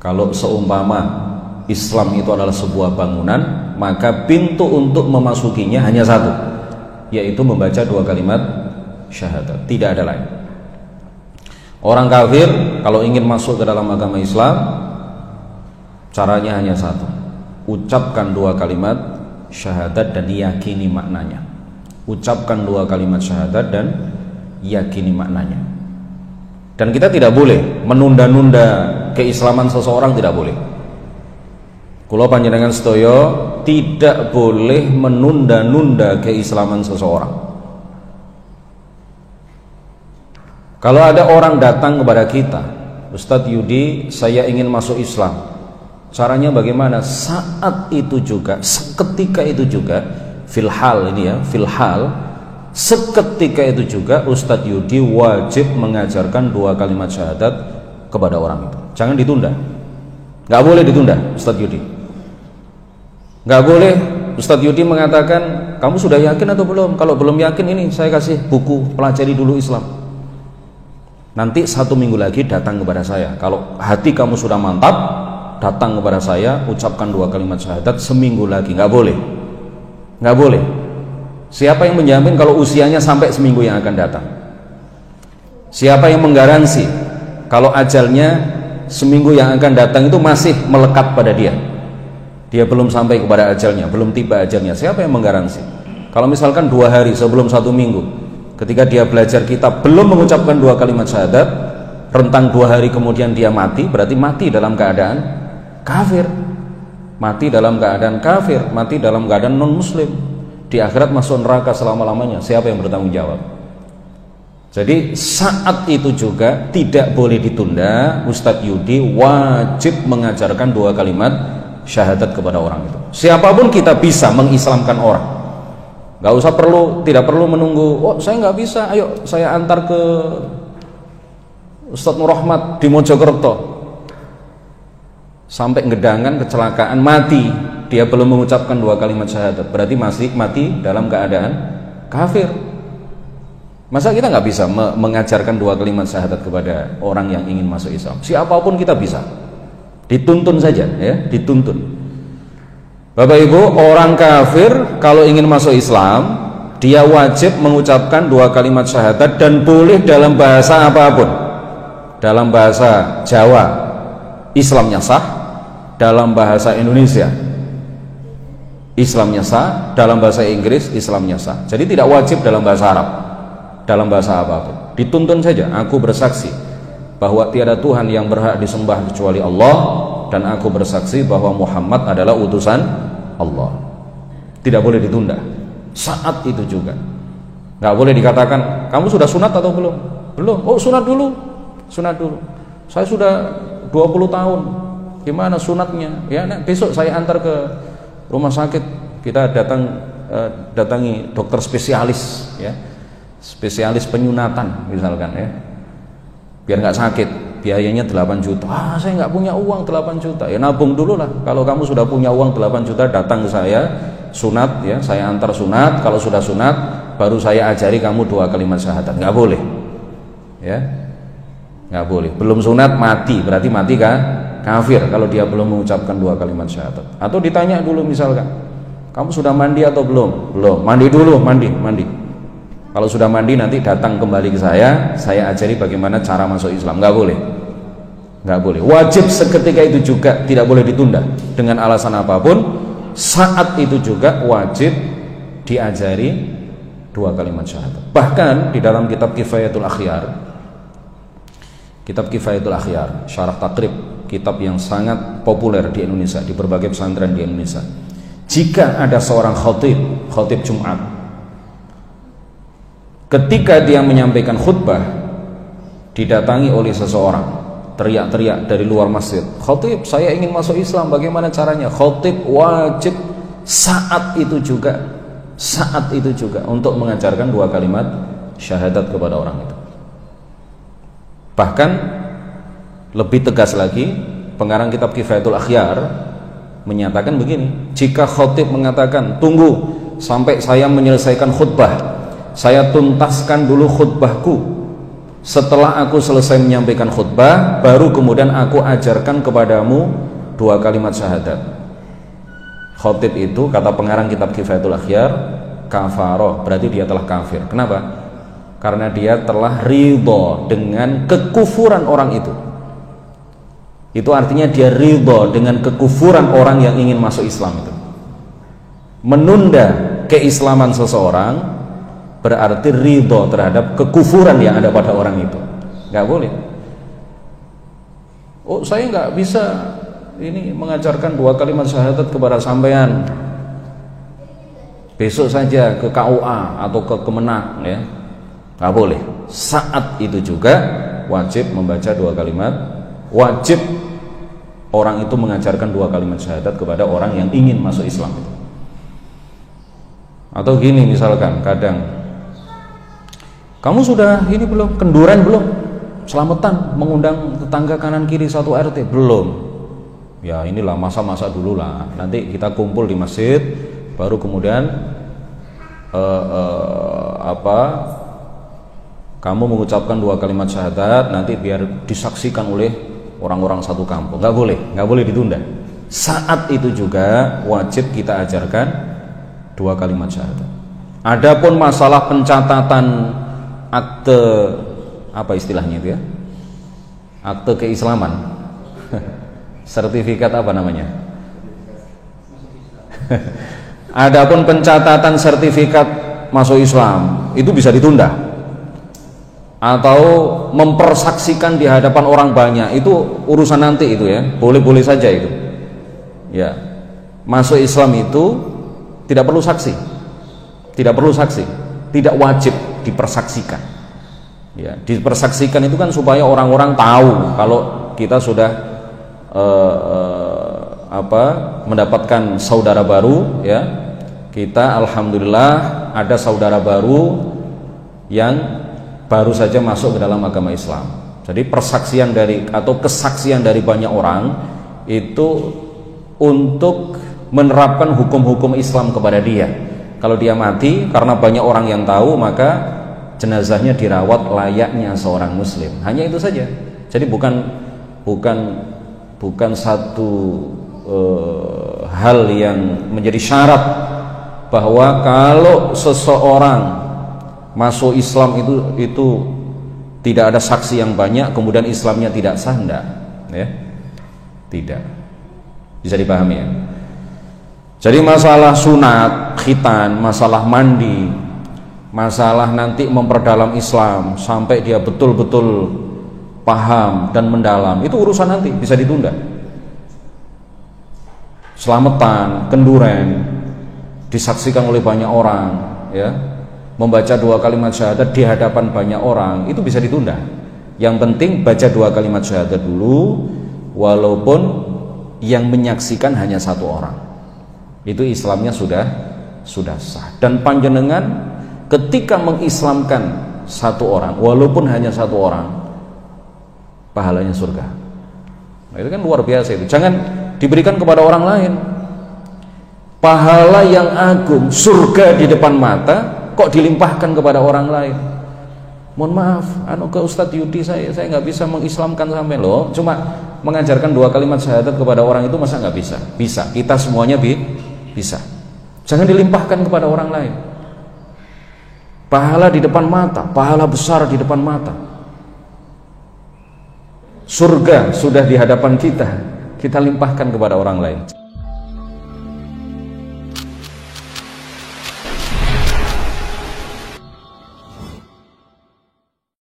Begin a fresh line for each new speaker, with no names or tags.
Kalau seumpama Islam itu adalah sebuah bangunan, maka pintu untuk memasukinya hanya satu, yaitu membaca 2 kalimat syahadat, tidak ada lain. Orang kafir kalau ingin masuk ke dalam agama Islam, caranya hanya satu, ucapkan 2 kalimat syahadat dan yakini maknanya. Ucapkan 2 kalimat syahadat dan yakini maknanya. Dan kita tidak boleh menunda-nunda keislaman seseorang, tidak boleh. Kula panjenengan sedaya tidak boleh menunda-nunda keislaman seseorang. Kalau ada orang datang kepada kita, Ustadz Yudi, saya ingin masuk Islam, caranya bagaimana? Saat itu juga, seketika itu juga, filhal ini ya, filhal, seketika itu juga Ustadz Yudi wajib mengajarkan 2 kalimat syahadat kepada orang itu. Jangan ditunda, nggak boleh ditunda. Ustadz Yudi nggak boleh. Ustadz Yudi mengatakan, kamu sudah yakin atau belum? Kalau belum yakin, ini saya kasih buku, pelajari dulu Islam. Nanti 1 minggu lagi datang kepada saya. Kalau hati kamu sudah mantap, datang kepada saya, ucapkan 2 kalimat syahadat seminggu lagi. Nggak boleh, nggak boleh. Siapa yang menjamin kalau usianya sampai seminggu yang akan datang? Siapa yang menggaransi kalau ajalnya seminggu yang akan datang itu masih melekat pada dia? Dia belum sampai kepada ajalnya, belum tiba ajalnya. Siapa yang menggaransi? Kalau misalkan 2 hari sebelum 1 minggu, ketika dia belajar kitab belum mengucapkan 2 kalimat syahadat, rentang 2 hari kemudian dia mati, berarti mati dalam keadaan kafir. Mati dalam keadaan kafir, mati dalam keadaan non muslim. Di akhirat masuk neraka selama-lamanya. Siapa yang bertanggung jawab? Jadi saat itu juga tidak boleh ditunda. Ustadz Yudi wajib mengajarkan 2 kalimat syahadat kepada orang itu. Siapapun kita bisa mengislamkan orang. Tidak perlu menunggu, oh saya nggak bisa, ayo saya antar ke Ustadz Nurrahmat di Mojokerto. Sampai ngedangan, kecelakaan, mati, dia belum mengucapkan 2 kalimat syahadat, berarti masih mati dalam keadaan kafir. Masa kita nggak bisa mengajarkan 2 kalimat syahadat kepada orang yang ingin masuk Islam? Siapapun kita bisa, dituntun saja ya, dituntun. Bapak Ibu, orang kafir kalau ingin masuk Islam, dia wajib mengucapkan 2 kalimat syahadat, dan boleh dalam bahasa apapun. Dalam bahasa Jawa Islamnya sah, dalam bahasa Indonesia Islamnya sah, dalam bahasa Inggris Islamnya sah. Jadi tidak wajib dalam bahasa Arab, dalam bahasa apapun. Dituntun saja, aku bersaksi bahwa tiada Tuhan yang berhak disembah kecuali Allah, dan aku bersaksi bahwa Muhammad adalah utusan Allah. Tidak boleh ditunda. Saat itu juga nggak boleh dikatakan, kamu sudah sunat atau belum? Belum. Oh sunat dulu, sunat dulu. Saya sudah 20 tahun. Gimana sunatnya? Ya, besok saya antar ke rumah sakit. Kita datangi dokter spesialis, ya, spesialis penyunatan misalkan, ya, biar nggak sakit. Biayanya 8 juta. Saya nggak punya uang 8 juta. Ya nabung dulu lah. Kalau kamu sudah punya uang 8 juta, datang ke saya, sunat, ya, saya antar sunat. Kalau sudah sunat, baru saya ajari kamu 2 kalimat syahadat. Nggak boleh, ya, nggak boleh. Belum sunat mati, berarti mati kan? Kafir kalau dia belum mengucapkan 2 kalimat syahadat. Atau ditanya dulu misalkan, kamu sudah mandi atau belum? Belum. Mandi dulu, mandi. Kalau sudah mandi nanti datang kembali ke saya ajari bagaimana cara masuk Islam. Nggak boleh, nggak boleh. Wajib seketika itu juga, tidak boleh ditunda dengan alasan apapun. Saat itu juga wajib diajari 2 kalimat syahadat. Bahkan di dalam kitab Kifayatul Akhyar, Syarah Takrib, kitab yang sangat populer di Indonesia, di berbagai pesantren di Indonesia. Jika ada seorang khatib Jumat, ketika dia menyampaikan khutbah, didatangi oleh seseorang, teriak-teriak dari luar masjid, khatib, saya ingin masuk Islam, bagaimana caranya? Khatib wajib saat itu juga untuk mengajarkan 2 kalimat syahadat kepada orang itu. Bahkan lebih tegas lagi, pengarang kitab Kifayatul Akhyar menyatakan begini, jika khatib mengatakan, tunggu sampai saya menyelesaikan khutbah, saya tuntaskan dulu khutbahku, setelah aku selesai menyampaikan khutbah, baru kemudian aku ajarkan kepadamu 2 kalimat syahadat. Khotib itu, kata pengarang kitab Kifayatul Akhyar, kafaroh, berarti dia telah kafir. Kenapa? Karena dia telah ridho dengan kekufuran orang itu. Itu artinya dia ridho dengan kekufuran orang yang ingin masuk Islam itu. Menunda keislaman seseorang berarti ridho terhadap kekufuran yang ada pada orang itu. Nggak boleh. Oh, saya nggak bisa ini mengajarkan 2 kalimat syahadat kepada sampean. Besok saja ke KUA atau ke Kemenak, ya. Nggak boleh. Saat itu juga wajib membaca 2 kalimat. Wajib orang itu mengajarkan 2 kalimat syahadat kepada orang yang ingin masuk Islam itu. Atau gini misalkan, kadang kamu sudah ini belum, kenduran belum, selamatan, mengundang tetangga kanan kiri satu RT belum. Ya inilah masa-masa dulu lah, nanti kita kumpul di masjid, baru kemudian kamu mengucapkan 2 kalimat syahadat, nanti biar disaksikan oleh orang-orang satu kampung. Nggak boleh ditunda. Saat itu juga wajib kita ajarkan 2 kalimat syahadat. Adapun masalah pencatatan akte, apa istilahnya itu ya, akte keislaman, sertifikat apa namanya? Adapun pencatatan sertifikat masuk Islam itu bisa ditunda, atau mempersaksikan di hadapan orang banyak, itu urusan nanti itu ya, boleh-boleh saja itu. Ya, masuk Islam itu tidak perlu saksi, tidak wajib dipersaksikan. Ya, dipersaksikan itu kan supaya orang-orang tahu kalau kita sudah mendapatkan saudara baru, ya. Kita alhamdulillah ada saudara baru yang baru saja masuk ke dalam agama Islam. Jadi persaksian atau kesaksian dari banyak orang itu untuk menerapkan hukum-hukum Islam kepada dia. Kalau dia mati karena banyak orang yang tahu, maka jenazahnya dirawat layaknya seorang muslim. Hanya itu saja. Jadi bukan satu hal yang menjadi syarat bahwa kalau seseorang masuk Islam itu tidak ada saksi yang banyak kemudian Islamnya tidak sah, enggak, ya. Tidak. Bisa dipahami ya. Jadi masalah sunat, khitan, masalah mandi, masalah nanti memperdalam Islam sampai dia betul-betul paham dan mendalam, itu urusan nanti, bisa ditunda. Selamatan, kenduren, disaksikan oleh banyak orang, ya. Membaca 2 kalimat syahadat di hadapan banyak orang, itu bisa ditunda. Yang penting baca 2 kalimat syahadat dulu, walaupun yang menyaksikan hanya 1 orang. Itu Islamnya sudah sah. Dan panjenengan ketika mengislamkan 1 orang, walaupun hanya 1 orang, pahalanya surga. Nah, itu kan luar biasa itu. Jangan diberikan kepada orang lain. Pahala yang agung, surga di depan mata, kok dilimpahkan kepada orang lain. Mohon maaf, ke Ustadz Yudi saya nggak bisa mengislamkan sampai loh. Cuma mengajarkan 2 kalimat syahadat kepada orang itu masa nggak bisa? Bisa. Kita semuanya bisa. Jangan dilimpahkan kepada orang lain. Pahala di depan mata, pahala besar di depan mata. Surga sudah di hadapan kita, kita limpahkan kepada orang lain.